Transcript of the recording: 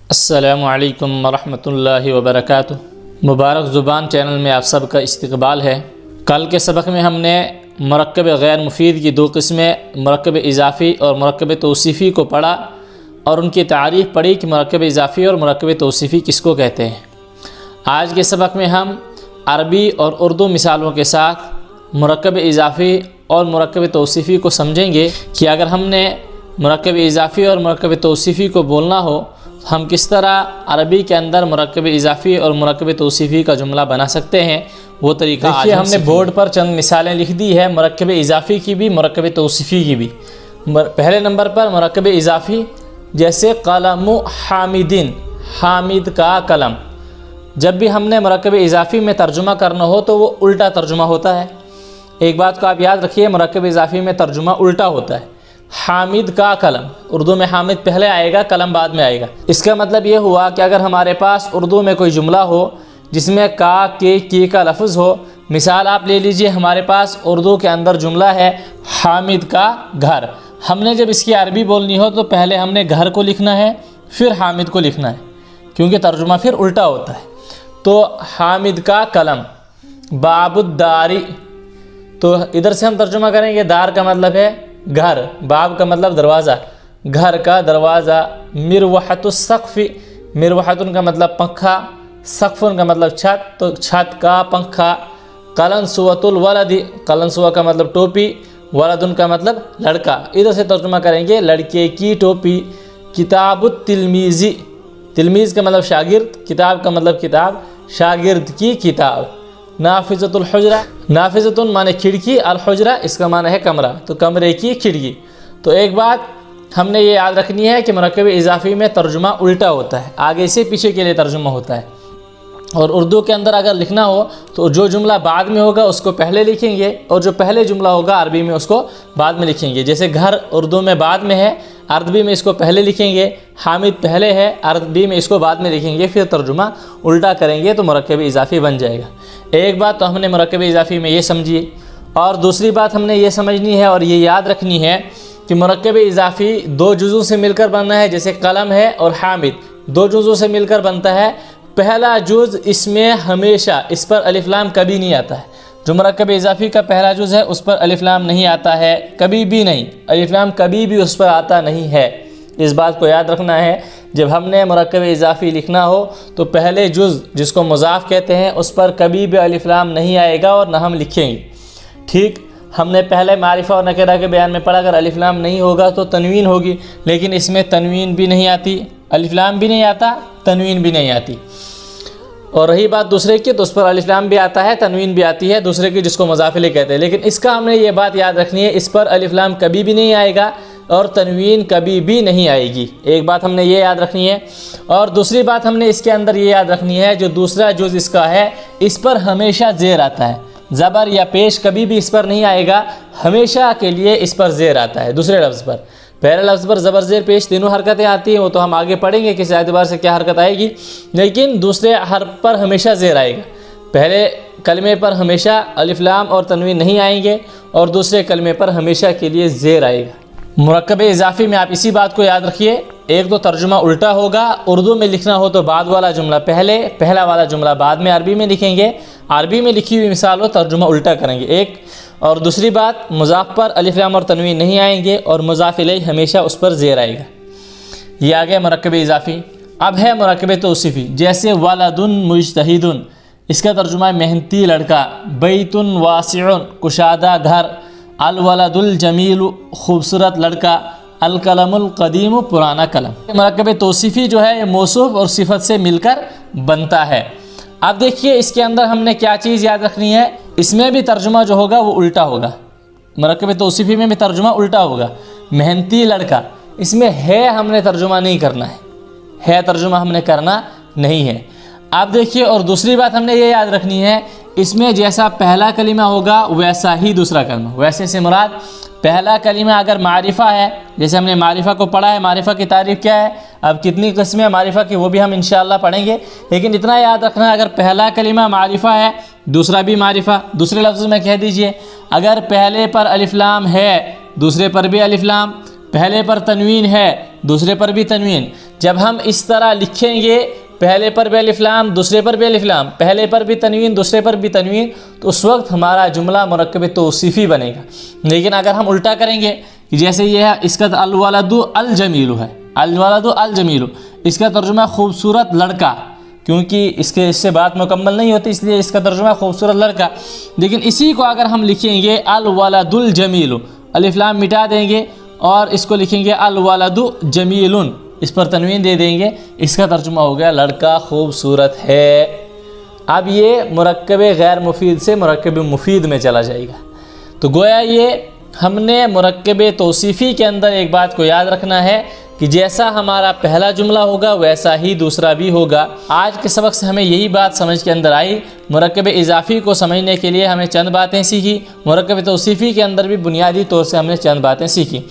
अस्सलामु अलैकुम वरहमतुल्लाहि वबरकातुह। मुबारक ज़ुबान चैनल में आप सबका इस्तकबाल है। कल के सबक में हमने मुरक्कब गैर मुफीद की दो किस्में मुरक्कब इजाफ़ी और मुरक्कब तौसीफ़ी को पढ़ा और उनकी तारीफ़ पढ़ी कि मुरक्कब इजाफ़ी और मुरक्कब तौसीफ़ी किसको कहते हैं। आज के सबक में हम अरबी और उर्दू मिसालों के साथ मुरक्कब इजाफ़ी और मुरक्कब तौसीफ़ी को समझेंगे कि अगर हमने मुरक्कब इजाफ़ी और मुरक्कब तौसीफ़ी को बोलना हो हम किस तरह अरबी के अंदर मुरक्कब इजाफ़ी और मुरक्कब तौसीफ़ी का जुमला बना सकते हैं, वो तरीका आज हमने बोर्ड पर चंद मिसालें लिख दी है मुरक्कब इजाफ़ी की भी मुरक्कब तौसीफ़ी की भी। पहले नंबर पर मुरक्कब इजाफ़ी, जैसे कलम हामिदिन, हामिद का कलम। जब भी हमने मुरक्कब इजाफ़ी में तर्जुमा करना हो तो वो उल्टा तर्जुमा होता है। एक बात को आप याद रखिए, मुरक्कब इजाफ़ी में तर्जुमा उल्टा होता है। हामिद का कलम, उर्दू में हामिद पहले आएगा, कलम बाद में आएगा। इसका मतलब ये हुआ कि अगर हमारे पास उर्दू में कोई जुमला हो जिसमें का के की का लफ्ज़ हो, मिसाल आप ले लीजिए, हमारे पास उर्दू के अंदर जुमला है हामिद का घर। हमने जब इसकी अरबी बोलनी हो तो पहले हमने घर को लिखना है फिर हामिद को लिखना है, क्योंकि तर्जुमा फिर उल्टा होता है। तो हामिद का कलम, बाबुद्दारी, तो इधर से हम तर्जुमा करेंगे, दार का मतलब है घर, बाब का मतलब दरवाज़ा, घर का दरवाज़ा। मिरवहतुस्सक़फ़ी, मिरवहतुन का मतलब पंखा, सक़फ़ुन का मतलब छत, तो छत का पंखा। कलनसुवतुल वलदी, कलनसुवा का मतलब टोपी, वलदुन का मतलब लड़का। इधर से तर्जुमा करेंगे लड़के की टोपी। किताबुत तिलमीज़ी, तिलमीज़ का मतलब शागिर्द, किताब का मतलब किताब, शागिर्द की किताब। नाफिज़तुल हुजरा, नाफिज़तुन माने खिड़की, अल हुजरा इसका माने है कमरा, तो कमरे की खिड़की। तो एक बात हमने ये याद रखनी है कि मुरक्कब इजाफ़ी में तर्जुमा उल्टा होता है, आगे से पीछे के लिए तर्जुमा होता है। और उर्दू के अंदर अगर लिखना हो तो जो जुमला बाद में होगा उसको पहले लिखेंगे और जो पहले जुमला होगा अरबी में उसको बाद में लिखेंगे। जैसे घर उर्दू में बाद में है, अरबी में इसको पहले लिखेंगे। हामिद पहले है, अरबी में इसको बाद में लिखेंगे, फिर तर्जुमा उल्टा करेंगे तो मुरक्कब इजाफ़ी बन जाएगा। एक बात तो हमने मुरक्कब इजाफ़ी में ये समझिए, और दूसरी बात हमने ये समझनी है और ये याद रखनी है कि मुरक्कब इजाफ़ी दो जुज़ों से मिलकर बनना है। जैसे कलम है और हामिद दो जुज़ों से मिलकर बनता है। पहला जुज़ इसमें हमेशा इस पर अलिफ लाम कभी नहीं आता है। जो मुरक्कब इजाफ़ी का पहला जुज़ है उस पर अलिफ लाम नहीं आता है, कभी भी नहीं, अलिफ लाम कभी भी उस पर आता नहीं है। इस बात को याद रखना है, जब हमने मुरक्कब इजाफ़ी लिखना हो तो पहले जुज़ जिसको मुज़ाफ़ कहते हैं उस पर कभी भी अलिफ लाम नहीं आएगा और ना हम लिखेंगे। ठीक, हमने पहले मारिफा और नकेरा के बयान में पढ़ा, अगर अलिफ लाम नहीं होगा तो तनवीन होगी, लेकिन इसमें तनवीन भी नहीं आती, अलिफ लाम भी नहीं आता, तनवीन भी नहीं आती। और रही बात दूसरे की, तो उस पर अलिफ लाम भी आता है, तनवीन भी आती है, दूसरे की जिसको मुज़ाफ़िले कहते हैं। लेकिन इसका हमने ये बात याद रखनी है, इस पर अलिफ लाम कभी भी नहीं आएगा और तनवीन कभी भी नहीं आएगी। एक बात हमने ये याद रखनी है। और दूसरी बात हमने इसके अंदर ये याद रखनी है, जो दूसरा जुज़ इसका है इस पर हमेशा ज़ेर आता है, ज़बर या पेश कभी भी इस पर नहीं आएगा, हमेशा के लिए इस पर ज़ेर आता है। दूसरे लफ्ज़ पर, पहले लफ्ज़ पर ज़बर ज़ेर पेश तीनों हरकतें आती हैं, वो तो हम आगे पढ़ेंगे किस एतबार से क्या हरकत आएगी, लेकिन दूसरे हर्फ पर हमेशा ज़ेर आएगा। पहले कलमे पर हमेशा अलिफ लाम और तनवीन नहीं आएंगे और दूसरे कलमे पर हमेशा के लिए ज़ेर आएगा। मुरक्कब इजाफ़ी में आप इसी बात को याद रखिए, एक तो तर्जुमा उल्टा होगा, उर्दू में लिखना हो तो बाद वाला जुमला पहले, पहला वाला जुमला बाद में अरबी में लिखेंगे, अरबी में लिखी हुई मिसाल हो तर्जुमा उल्टा करेंगे एक। और दूसरी बात, मुज़ाफ़ पर अलिफ लाम और तनवीन नहीं आएंगे और मुज़ाफ़ इलैह हमेशा उस पर ज़ेर आएगा। ये आ गया मुरक्कब इजाफ़ी। अब है मुरक्कब तौसीफ़ी, जैसे वलदुन मुज्तहिदुन, इसका तर्जुमा है मेहनती लड़का। बैतुन वासिउन, कुशादा घर। अल वलदुल जमील, खूबसूरत लड़का। अल कलमुल कदीम, पुराना कलम। मुरक्कब तौसीफ़ी जो है ये मौसूफ़ और सिफत से मिलकर बनता है। अब देखिए इसके अंदर हमने क्या चीज़ याद रखनी है, इसमें भी तर्जुमा जो होगा वो उल्टा होगा। मुरक्कब तौसीफ़ी में भी तर्जुमा उल्टा होगा। मेहनती लड़का, इसमें है हमने तर्जुमा नहीं करना है तर्जुमा हमने करना नहीं है। अब देखिए, और दूसरी बात हमने ये याद रखनी है, इसमें जैसा पहला कलिमा होगा वैसा ही दूसरा कलिमा। वैसे से मुराद पहला कलिमा अगर मारिफा है, जैसे हमने मारिफा को पढ़ा है, मारिफा की तारीफ़ क्या है, अब कितनी किस्में मारिफा की वो भी हम इंशाअल्लाह पढ़ेंगे, लेकिन इतना याद रखना है, अगर पहला कलिमा मारिफा है दूसरा भी मारिफा। दूसरे लफ्ज़ में कह दीजिए, अगर पहले पर अलिफ लाम है दूसरे पर भी अलिफ लाम, पहले पर तनवीन है दूसरे पर भी तनवीन, जब हम इस तरह लिखेंगे, पहले पर भी अलिफ लाम, दूसरे पर भी अलिफ लाम, पहले पर भी तनवीन, दूसरे पर भी तनवीन, तो उस वक्त हमारा जुमला मुरक्कब तौसीफ़ी बनेगा। लेकिन अगर हम उल्टा करेंगे कि जैसे ये है, इसका अल वलदु अल जमीलु है, अल वलदु अल जमीलु, इसका तर्जुमा खूबसूरत लड़का, क्योंकि इससे बात मुकम्मल नहीं होती इसलिए इसका तर्जुमा खूबसूरत लड़का। लेकिन इसी को अगर हम लिखेंगे अल वलदुल जमीलु, अलिफ लाम मिटा देंगे और इसको लिखेंगे अल वलदु जमीलुन, इस पर तनवीन दे देंगे, इसका तर्जुमा हो गया लड़का खूबसूरत है। अब ये मुरक्कब गैर मुफीद से मुरक्कब मुफीद में चला जाएगा। तो गोया ये हमने मुरक्कब तौसीफ़ी के अंदर एक बात को याद रखना है कि जैसा हमारा पहला जुमला होगा वैसा ही दूसरा भी होगा। आज के सबक से हमें यही बात समझ के अंदर आई। मुरक्कब इजाफ़ी को समझने के लिए हमें चंद बातें सीखी, मुरक्कब तौसीफ़ी के अंदर भी बुनियादी तौर से हमने चंद बातें सीखी।